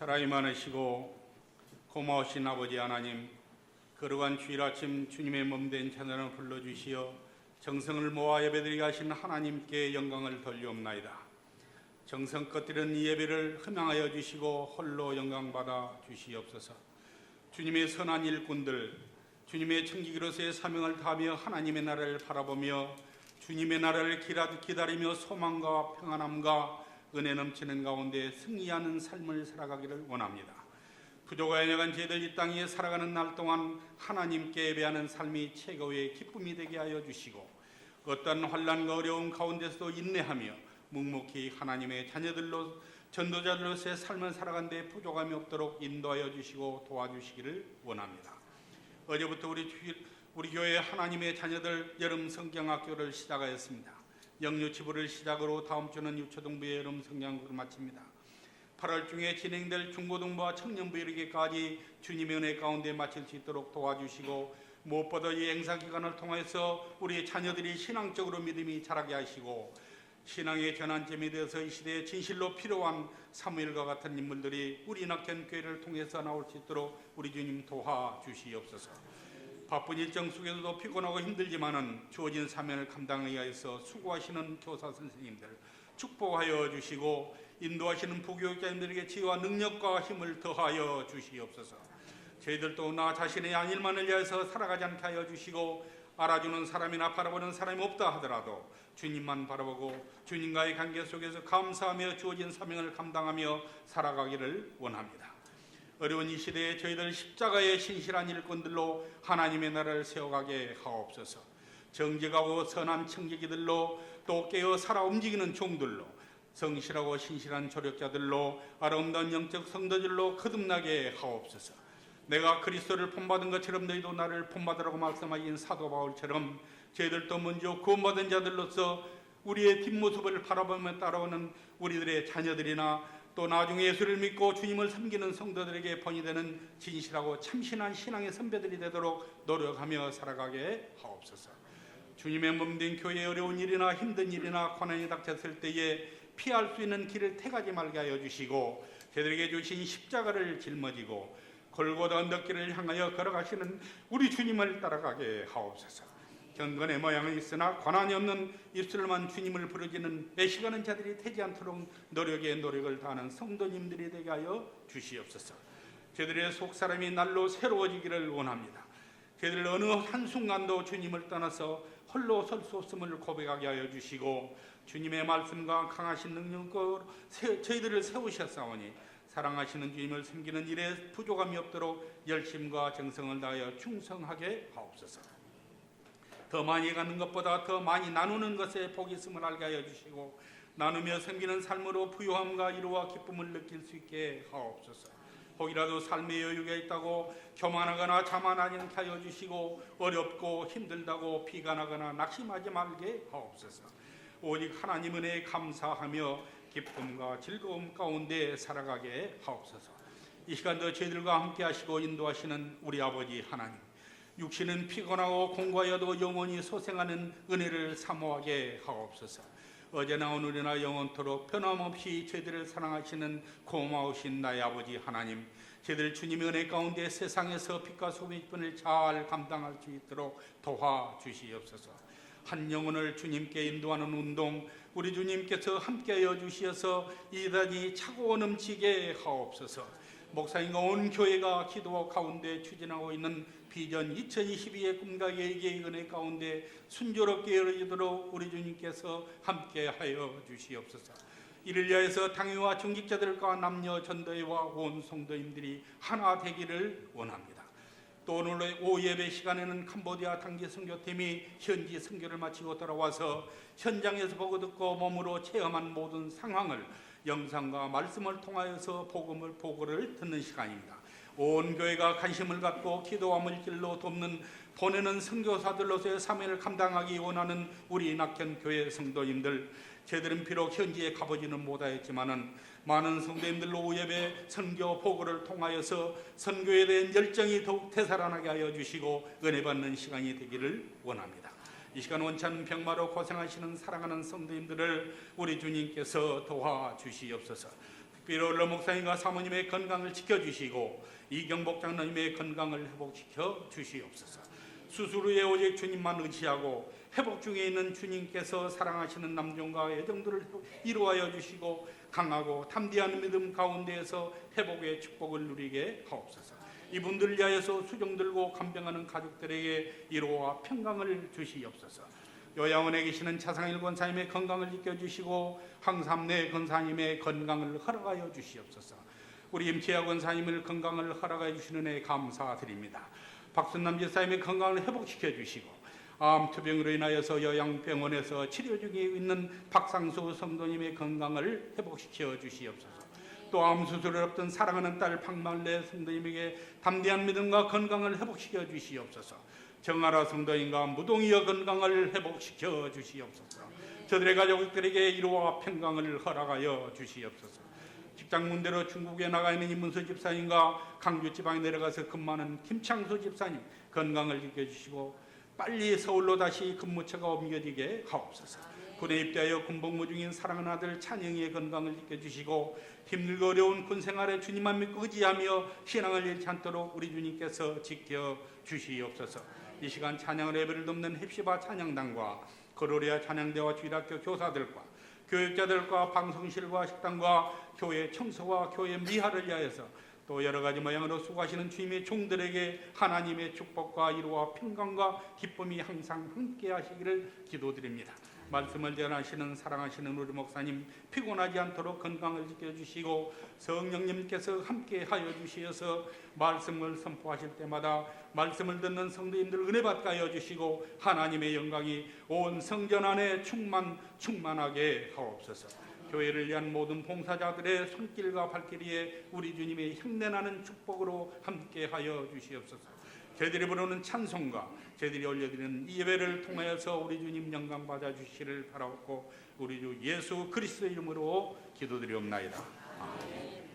사랑이 많으시고 고마우신 아버지 하나님, 거룩한 주일 아침 주님의 몸된 찬양을 불러주시어 정성을 모아 예배드리게 하신 하나님께 영광을 돌리옵나이다. 정성껏 드린 이 예배를 흠양하여 주시고 홀로 영광받아 주시옵소서. 주님의 선한 일꾼들, 주님의 청지기로서의 사명을 다하며 하나님의 나라를 바라보며 주님의 나라를 기다리며 소망과 평안함과 은혜 넘치는 가운데 승리하는 삶을 살아가기를 원합니다. 부족하여 연약한 저희들 이 땅에 살아가는 날 동안 하나님께 예배하는 삶이 최고의 기쁨이 되게 하여 주시고 어떤 환난과 어려움 가운데서도 인내하며 묵묵히 하나님의 자녀들로 전도자들로서의 삶을 살아가는 데 부족함이 없도록 인도하여 주시고 도와주시기를 원합니다. 어제부터 우리 교회 하나님의 자녀들 여름 성경학교를 시작하였습니다. 영유치부를 시작으로 다음 주는 유초등부의 여름 성경학교를 마칩니다. 8월 중에 진행될 중고등부와 청년부 이르기까지 주님의 은혜 가운데 마칠 수 있도록 도와주시고 무엇보다 이 행사 기간을 통해서 우리 자녀들이 신앙적으로 믿음이 자라게 하시고 신앙의 전환점이 되어서 이 시대에 진실로 필요한 사무엘과 같은 인물들이 우리 낙현교회를 통해서 나올 수 있도록 우리 주님 도와주시옵소서. 바쁜 일정 속에서도 피곤하고 힘들지만은 주어진 사명을 감당하기 위해서 수고하시는 교사 선생님들 축복하여 주시고 인도하시는 부교육자님들에게 지혜와 능력과 힘을 더하여 주시옵소서. 저희들도 나 자신의 안일만을 위해서 살아가지 않게 하여 주시고 알아주는 사람이나 바라보는 사람이 없다 하더라도 주님만 바라보고 주님과의 관계 속에서 감사하며 주어진 사명을 감당하며 살아가기를 원합니다. 어려운 이 시대에 저희들 십자가의 신실한 일꾼들로 하나님의 나라를 세워가게 하옵소서. 정직하고 선한 청지기들로 또 깨어 살아 움직이는 종들로 성실하고 신실한 조력자들로 아름다운 영적 성도들로 거듭나게 하옵소서. 내가 그리스도를 본받은 것처럼 너희도 나를 본받으라고 말씀하신 사도 바울처럼 저희들도 먼저 구원받은 자들로서 우리의 뒷모습을 바라보며 따라오는 우리들의 자녀들이나 또 나중에 예수를 믿고 주님을 섬기는 성도들에게 본이 되는 진실하고 참신한 신앙의 선배들이 되도록 노력하며 살아가게 하옵소서. 주님의 몸된 교회에 어려운 일이나 힘든 일이나 고난이 닥쳤을 때에 피할 수 있는 길을 택하지 말게 하여 주시고 저들에게 주신 십자가를 짊어지고 골고다 언덕길을 향하여 걸어가시는 우리 주님을 따라가게 하옵소서. 경건의 모양은 있으나 고난이 없는 입술만 주님을 부르짖는 애시가는 자들이 되지 않도록 노력을 다하는 성도님들이 되게 하여 주시옵소서. 저들의 속사람이 날로 새로워지기를 원합니다. 저들 어느 한순간도 주님을 떠나서 홀로 설 수 없음을 고백하게 하여 주시고 주님의 말씀과 강하신 능력으로 저희들을 세우셨사오니 사랑하시는 주님을 섬기는 일에 부족함이 없도록 열심과 정성을 다하여 충성하게 하옵소서. 더 많이 갖는 것보다 더 많이 나누는 것에 복이 있음을 알게 하여 주시고 나누며 섬기는 삶으로 부유함과 이루와 기쁨을 느낄 수 있게 하옵소서. 혹이라도 삶의 여유가 있다고 교만하거나 자만하지 않게 하여 주시고 어렵고 힘들다고 비관하거나 낙심하지 말게 하옵소서. 오직 하나님 은혜에 감사하며 기쁨과 즐거움 가운데 살아가게 하옵소서. 이 시간도 저희들과 함께 하시고 인도하시는 우리 아버지 하나님, 육신은 피곤하고 공고하여도 영원히 소생하는 은혜를 사모하게 하옵소서. 어제나 오늘이나 영원토록 변함없이 저희들을 사랑하시는 고마우신 나의 아버지 하나님, 저희들 주님의 은혜 가운데 세상에서 빛과 소금의 분을 잘 감당할 수 있도록 도와주시옵소서. 한 영혼을 주님께 인도하는 운동, 우리 주님께서 함께하여 주시어서 이단이 차고 넘치게 하옵소서. 목사님과 온 교회가 기도 가운데 추진하고 있는 비전 2022의 꿈과 계획의 은혜 가운데 순조롭게 이루어지도록 우리 주님께서 함께하여 주시옵소서. 이를 위하여서 당회와 중직자들과 남녀 전도회와 온 성도님들이 하나 되기를 원합니다. 또 오늘 오후 예배 시간에는 캄보디아 단기 선교팀이 현지 선교를 마치고 돌아와서 현장에서 보고 듣고 몸으로 체험한 모든 상황을 영상과 말씀을 통하여서 보고를 듣는 시간입니다. 온 교회가 관심을 갖고 기도와 물질로 돕는 보내는 선교사들로서의 사명을 감당하기 원하는 우리 낙현교회 성도님들, 저희들은 비록 현지에 가보지는 못하였지만은 많은 성도님들로 오후 예배 선교 보고를 통하여서 선교에 대한 열정이 더욱 되살아나게 하여 주시고 은혜 받는 시간이 되기를 원합니다. 이 시간 원천 병마로 고생하시는 사랑하는 성도님들을 우리 주님께서 도와주시옵소서. 특별히 올러 목사님과 사모님의 건강을 지켜주시고 이경복 장로님의 건강을 회복시켜 주시옵소서. 수술 후에 오직 주님만 의지하고 회복 중에 있는 주님께서 사랑하시는 남종과 애정들을 이루하여 주시고 강하고 담대한 믿음 가운데에서 회복의 축복을 누리게 하옵소서. 이분들을 위하여서 수종 들고 간병하는 가족들에게 위로와 평강을 주시옵소서. 요양원에 계시는 차상일 권사님의 건강을 지켜주시고 황삼래 권사님의 건강을 허락하여 주시옵소서. 우리 임채아 권사님을 건강을 허락하여 주시는 애 감사드립니다. 박순남 집사님의 건강을 회복시켜 주시고 암투병으로 인하여서 요양병원에서 치료 중에 있는 박상수 성도님의 건강을 회복시켜 주시옵소서. 또 암수술을 앞둔 사랑하는 딸 박말래 성도님에게 담대한 믿음과 건강을 회복시켜 주시옵소서. 정아라 성도님과 무동이의 건강을 회복시켜 주시옵소서. 저들의 가족들에게 위로와 평강을 허락하여 주시옵소서. 직장 문제로 중국에 나가 있는 이문수 집사님과 강주 지방에 내려가서 근무하는 김창수 집사님 건강을 지켜주시고 빨리 서울로 다시 근무처가 옮겨지게 하옵소서. 군에 입대하여 군복무 중인 사랑하는 아들 찬영이의 건강을 지켜주시고 힘들고 어려운 군 생활에 주님만 믿고 의지하며 신앙을 잃지 않도록 우리 주님께서 지켜주시옵소서. 이 시간 찬양을 예배를 돕는 헵시바 찬양단과 거로리아 찬양대와 주일학교 교사들과 교육자들과 방송실과 식당과 교회 청소와 교회 미화를 위하여서 또 여러 가지 모양으로 수고하시는 주님의 종들에게 하나님의 축복과 위로와 평강과 기쁨이 항상 함께 하시기를 기도드립니다. 말씀을 전하시는 사랑하시는 우리 목사님 피곤하지 않도록 건강을 지켜주시고 성령님께서 함께 하여 주시어서 말씀을 선포하실 때마다 말씀을 듣는 성도님들 은혜 받게 하여 주시고 하나님의 영광이 온 성전 안에 충만하게 하옵소서. 교회를 위한 모든 봉사자들의 손길과 발길이에 우리 주님의 향내나는 축복으로 함께 하여 주시옵소서. 저희들이 부르는 찬송과 저희들이 올려드리는 이 예배를 통하여서 우리 주님 영광 받아 주시기를 바라옵고 우리 주 예수 그리스도의 이름으로 기도드리옵나이다. 아멘.